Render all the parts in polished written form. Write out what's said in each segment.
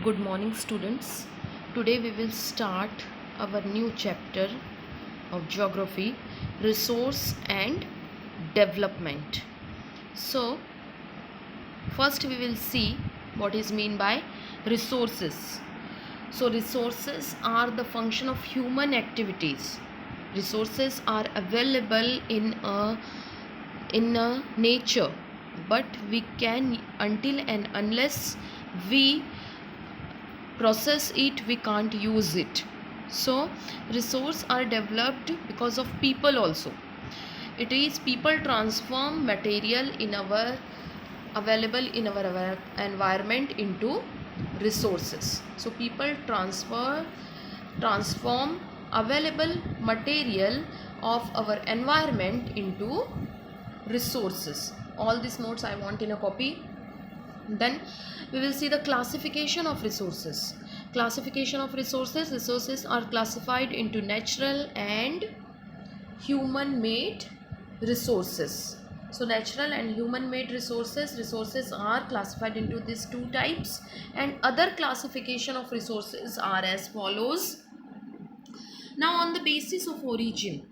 Good morning, students. Today we will start our new chapter of geography, resource and development. So, first we will see what is mean by resources. So, resources are the function of human activities. Resources are available in a nature, but we can until and unless we process it, we can't use it. So resources are developed because of people also. It is people transform material in our available in our environment into resources. So people transform available material of our environment into resources. All these notes I want in a copy. Then we will see the classification of resources. Classification of resources. Resources are classified into natural and human made resources. So natural and human made resources are classified into these two types, and other classification of resources are as follows. Now on the basis of origin,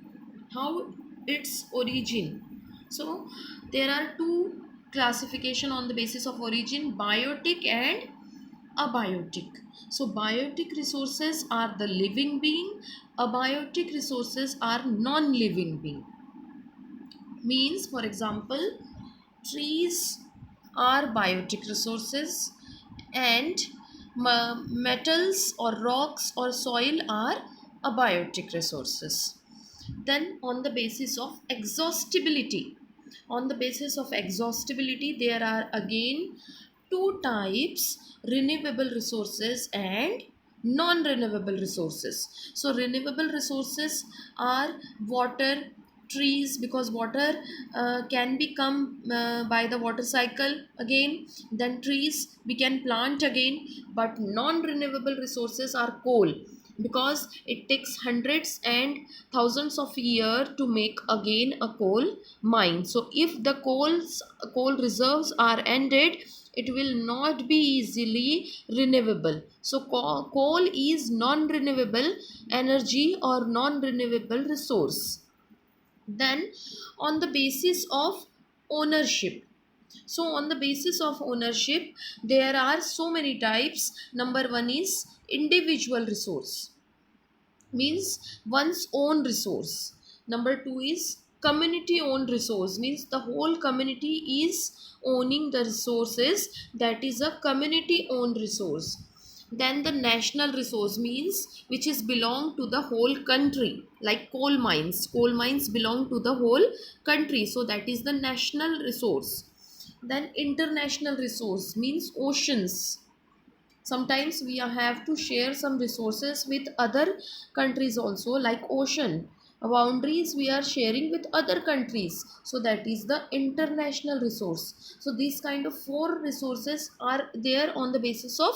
how its origin. So there are two classification on the basis of origin, biotic and abiotic. So biotic resources are the living being, abiotic resources are non-living being. Means, for example, trees are biotic resources, and metals or rocks or soil are abiotic resources. Then on the basis of exhaustibility, there are again two types: renewable resources and non-renewable resources. So renewable resources are water, trees, because water can become by the water cycle again, then trees we can plant again. But non-renewable resources are coal, because it takes hundreds and thousands of years to make again a coal mine. So if the coal reserves are ended, it will not be easily renewable. So coal is non-renewable energy or non-renewable resource. Then on the basis of ownership, so on the basis of ownership there are so many types. Number one is individual resource, means one's own resource. Number two is community owned resource, means the whole community is owning the resources, that is a community owned resource. Then the national resource, means which is belong to the whole country, like coal mines belong to the whole country, so that is the national resource. Then international resource, means oceans. Sometimes we have to share some resources with other countries also, like ocean boundaries we are sharing with other countries, so that is the international resource. So these kind of four resources are there on the basis of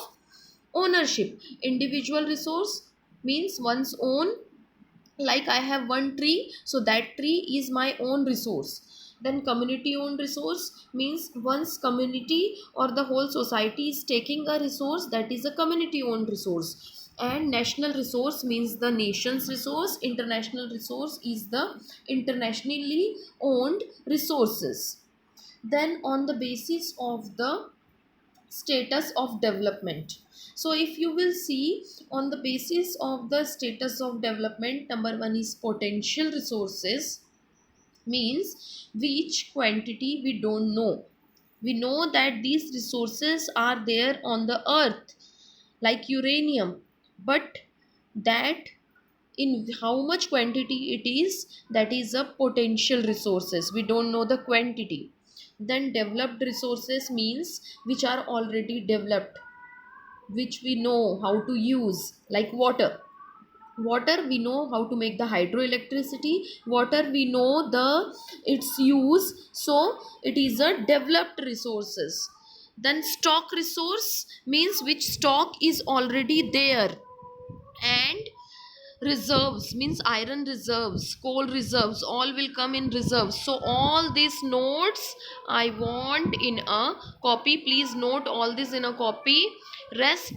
ownership. Individual resource means one's own, like I have one tree, so that tree is my own resource. Then community owned resource means one's community or the whole society is taking a resource, that is a community owned resource. And national resource means the nation's resource. International resource is the internationally owned resources. Then on the basis of the status of development, so if you will see, on the basis of the status of development, number one is potential resources, means which quantity we don't know. We know that these resources are there on the earth, like uranium, but that in how much quantity it is, that is a potential resources, we don't know the quantity. Then developed resources means which are already developed, which we know how to use, like water we know how to make the hydroelectricity. Water we know the its use, so it is a developed resources. Then stock resource means which stock is already there. And reserves means iron reserves, coal reserves, all will come in reserves. So all these notes I want in a copy. Please note all this in a copy. Rest